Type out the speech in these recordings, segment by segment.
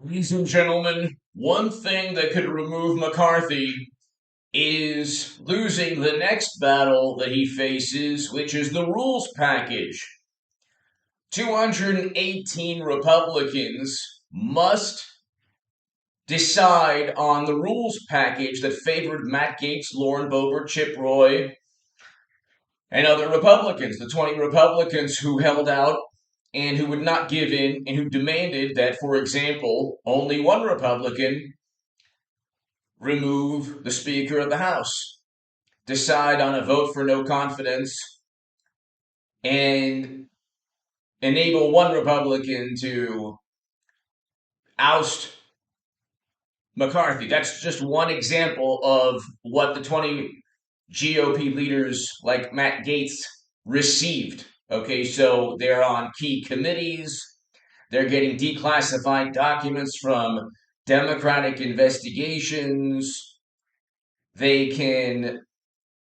Ladies and gentlemen, one thing that could remove McCarthy is losing the next battle that he faces, which is the rules package. 218 Republicans must decide on the rules package that favored Matt Gaetz, Lauren Boebert, Chip Roy, and other Republicans. The 20 Republicans who held out and who would not give in and who demanded that, for example, only one Republican remove the Speaker of the House, decide on a vote for no confidence, and enable one Republican to oust McCarthy. That's just one example of what the 20 GOP leaders like Matt Gaetz received. Okay, so they're on key committees. They're getting declassified documents from Democratic investigations. They can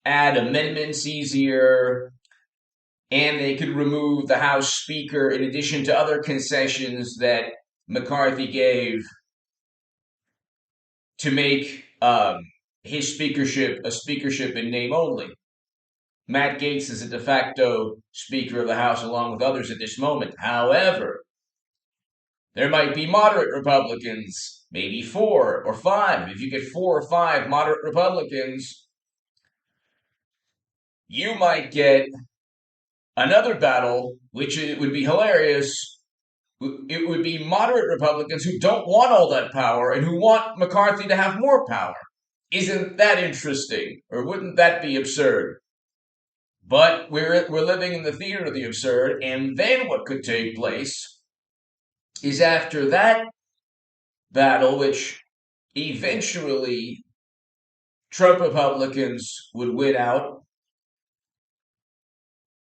add amendments easier, and they could remove the House Speaker in addition to other concessions that McCarthy gave to make his speakership a speakership in name only. Matt Gaetz is a de facto Speaker of the House along with others at this moment. However, there might be moderate Republicans, maybe 4 or 5. If you get 4 or 5 moderate Republicans, you might get another battle, which it would be hilarious. It would be moderate Republicans who don't want all that power and who want McCarthy to have more power. Isn't that interesting? Or wouldn't that be absurd? But we're living in the theater of the absurd, and then what could take place is after that battle, which eventually Trump Republicans would win out,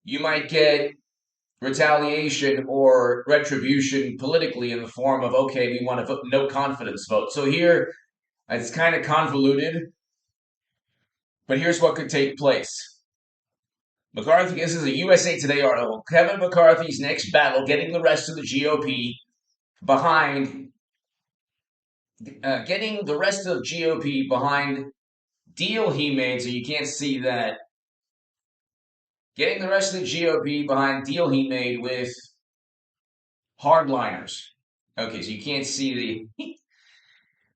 you might get retaliation or retribution politically in the form of, okay, we want to vote no confidence vote. So here, it's kind of convoluted, but here's what could take place. McCarthy, this is a USA Today article. Kevin McCarthy's next battle, getting the rest of the GOP behind, deal he made, so you can't see that. Getting the rest of the GOP behind deal he made with hardliners. Okay, so you can't see the.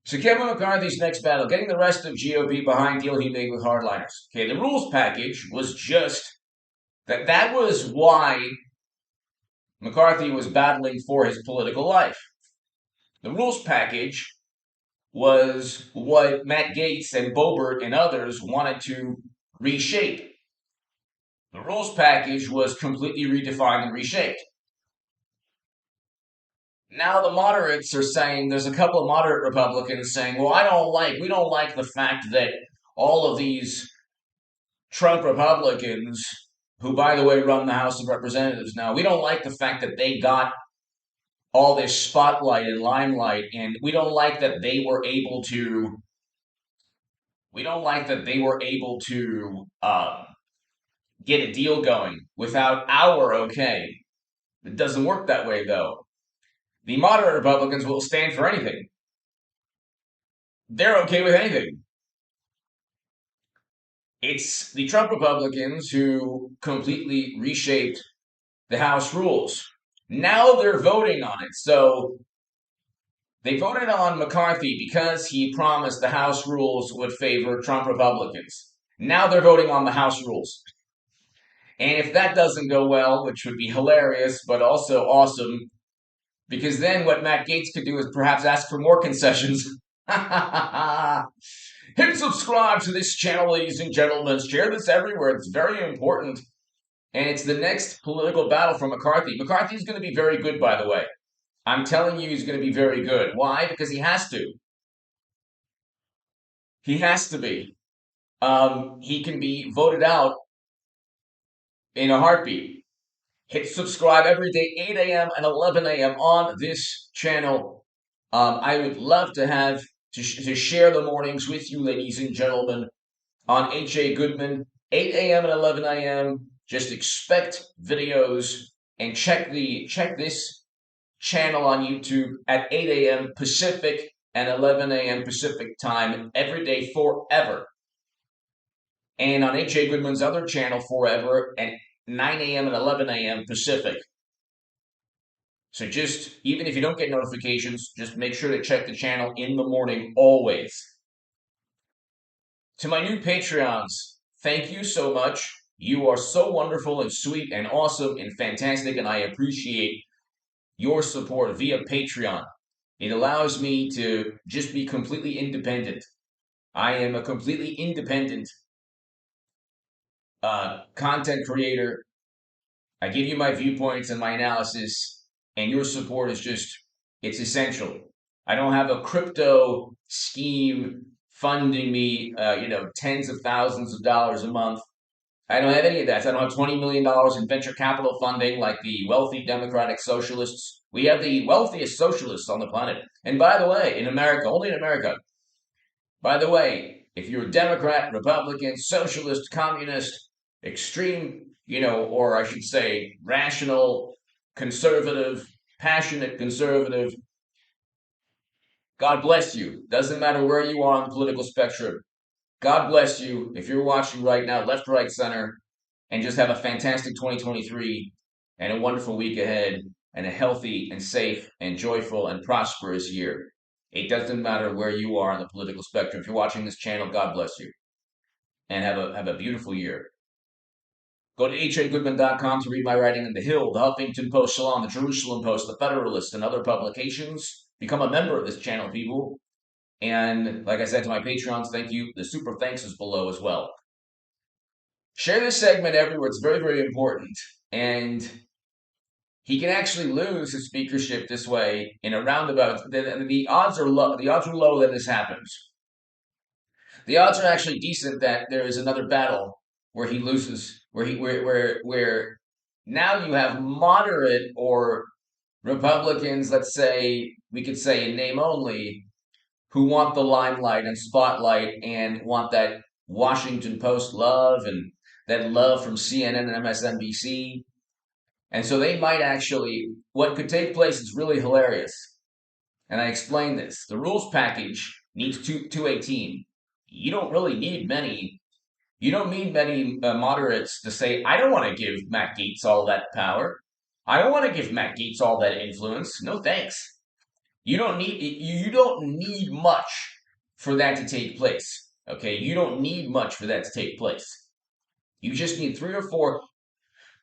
So Kevin McCarthy's next battle, getting the rest of GOP behind deal he made with hardliners. Okay, the rules package was just that was why McCarthy was battling for his political life. The rules package was what Matt Gaetz and Boebert and others wanted to reshape. The rules package was completely redefined and reshaped. Now the moderates are saying, there's a couple of moderate Republicans saying, well, we don't like the fact that all of these Trump Republicans, who, by the way, run the House of Representatives now, we don't like the fact that they got all this spotlight and limelight, and we don't like that they were able to get a deal going without our okay. It doesn't work that way, though. The moderate Republicans will stand for anything. They're okay with anything. It's the Trump Republicans who completely reshaped the House rules. Now they're voting on it. So they voted on McCarthy because he promised the House rules would favor Trump Republicans. Now they're voting on the House rules. And if that doesn't go well, which would be hilarious, but also awesome, because then what Matt Gaetz could do is perhaps ask for more concessions. Hit subscribe to this channel, ladies and gentlemen. Share this everywhere. It's very important. And it's the next political battle for McCarthy. McCarthy's going to be very good, by the way. I'm telling you, he's going to be very good. Why? Because he has to. He has to be. He can be voted out in a heartbeat. Hit subscribe every day, 8 a.m. and 11 a.m. on this channel. I would love to share the mornings with you, ladies and gentlemen, on H.A. Goodman, 8 a.m. and 11 a.m. Just expect videos and check this channel on YouTube at 8 a.m. Pacific and 11 a.m. Pacific time every day forever. And on H.A. Goodman's other channel forever at 9 a.m. and 11 a.m. Pacific. So just, even if you don't get notifications, just make sure to check the channel in the morning always. To my new Patreons, thank you so much. You are so wonderful and sweet and awesome and fantastic, and I appreciate your support via Patreon. It allows me to just be completely independent. I am a completely independent content creator. I give you my viewpoints and my analysis, and your support is it's essential. I don't have a crypto scheme funding me, tens of thousands of dollars a month. I don't have any of that. I don't have $20 million in venture capital funding like the wealthy democratic socialists. We have the wealthiest socialists on the planet. And by the way, in America, only in America, by the way, if you're a Democrat, Republican, socialist, communist, extreme, or I should say rational, conservative, passionate conservative, God bless you. Doesn't matter where you are on the political spectrum. God bless you if you're watching right now, left, right, center, and just have a fantastic 2023 and a wonderful week ahead and a healthy and safe and joyful and prosperous year. It doesn't matter where you are on the political spectrum. If you're watching this channel, God bless you and have a beautiful year. Go to hagoodman.com to read my writing in The Hill, The Huffington Post, Salon, The Jerusalem Post, The Federalist, and other publications. Become a member of this channel, people. And like I said to my Patreons, thank you. The super thanks is below as well. Share this segment everywhere. It's very, very important. And he can actually lose his speakership this way in a roundabout. The odds are low. The odds are low that this happens. The odds are actually decent that there is another battle where he loses, where now you have moderate or Republicans, let's say, we could say in name only, who want the limelight and spotlight and want that Washington Post love and that love from CNN and MSNBC. And so they might actually, what could take place is really hilarious. And I explained this. The rules package needs 218. You don't really need many. You don't need many moderates to say, I don't want to give Matt Gaetz all that power. I don't want to give Matt Gaetz all that influence. No thanks. You don't need much for that to take place. Okay, you don't need much for that to take place. You just need 3 or 4.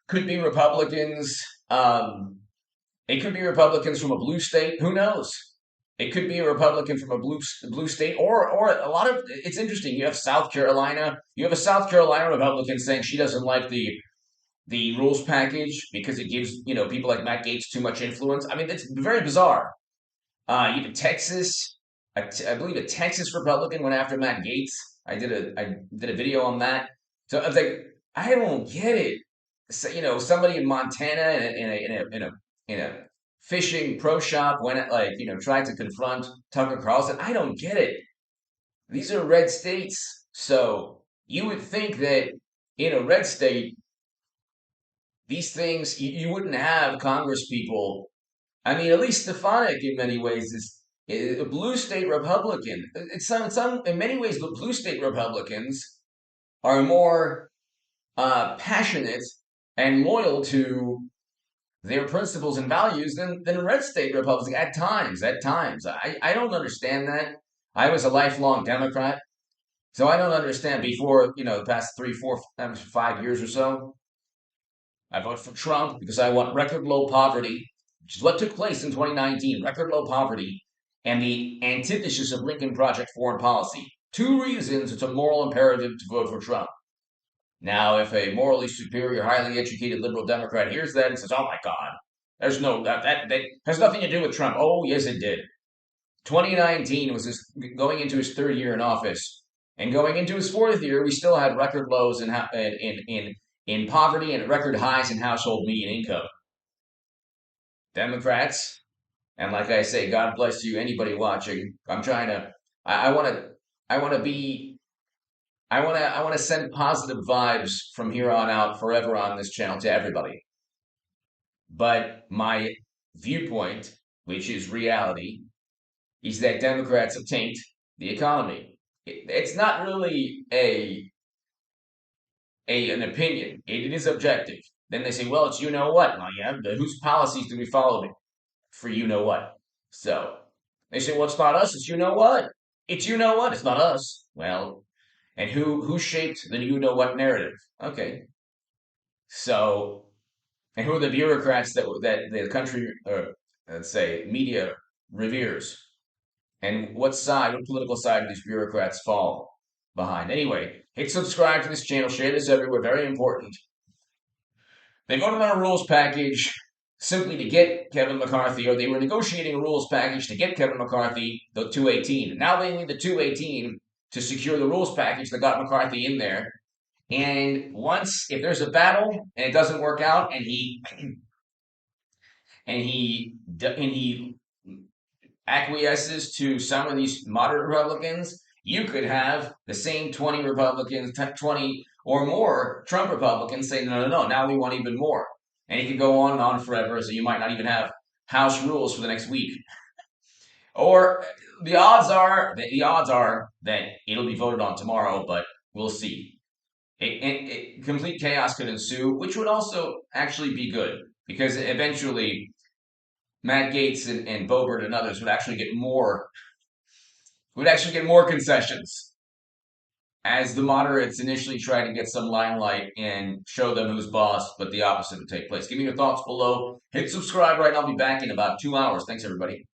Could be Republicans. It could be Republicans from a blue state. Who knows? It could be a Republican from a blue state, or a lot of. It's interesting. You have South Carolina. You have a South Carolina Republican saying she doesn't like the rules package because it gives people like Matt Gaetz too much influence. I mean, it's very bizarre. You have Texas. I believe a Texas Republican went after Matt Gaetz. I did a video on that. So I was like, I don't get it. So, somebody in Montana in a fishing pro shop went tried to confront Tucker Carlson. I don't get it. These are red states, so you would think that in a red state, these things you wouldn't have Congress people. I mean, at least Stefanik in many ways is a blue state Republican. It's in many ways, the blue state Republicans are more passionate and loyal to their principles and values than red state Republicans at times. I don't understand that. I was a lifelong Democrat, so I don't understand. Before the past 3, 4, 5 years or so, I voted for Trump because I want record low poverty, which is what took place in 2019. Record low poverty and the antithesis of Lincoln Project foreign policy. 2 reasons it's a moral imperative to vote for Trump. Now, if a morally superior, highly educated liberal Democrat hears that and says, "Oh my God, there's that has nothing to do with Trump," oh yes, it did. 2019 was going into his 3rd year in office, and going into his 4th year, we still had record lows in poverty and record highs in household median income. Democrats, and like I say, God bless you, anybody watching. I'm trying to. I want to send positive vibes from here on out forever on this channel to everybody. But my viewpoint, which is reality, is that Democrats have tanked the economy. It's not really an opinion. It is objective. Then they say, well, it's you know what. Well, yeah, whose policies do we follow for you know what? So they say, well, it's not us. It's you know what. It's you know what. It's not us. Well, and who shaped the you know what narrative? Okay, so and who are the bureaucrats that the country, let's say, media reveres? And what political side do these bureaucrats fall behind? Anyway, hit subscribe to this channel, share this everywhere, very important. They voted on a rules package simply to get Kevin McCarthy, or they were negotiating a rules package to get Kevin McCarthy the 218. Now they need the 218 to secure the rules package that got McCarthy in there. And if there's a battle and it doesn't work out, and he acquiesces to some of these moderate Republicans, you could have the same 20 Republicans, 20 or more Trump Republicans say, no, no, no, now we want even more. And it could go on and on forever, so you might not even have House rules for the next week. Or the odds are that it'll be voted on tomorrow, but we'll see. Complete chaos could ensue, which would also actually be good, because eventually Matt Gaetz and Boebert and others would actually get more concessions as the moderates initially try to get some limelight and show them who's boss, but the opposite would take place. Give me your thoughts below. Hit subscribe right now. I'll be back in about 2 hours. Thanks, everybody.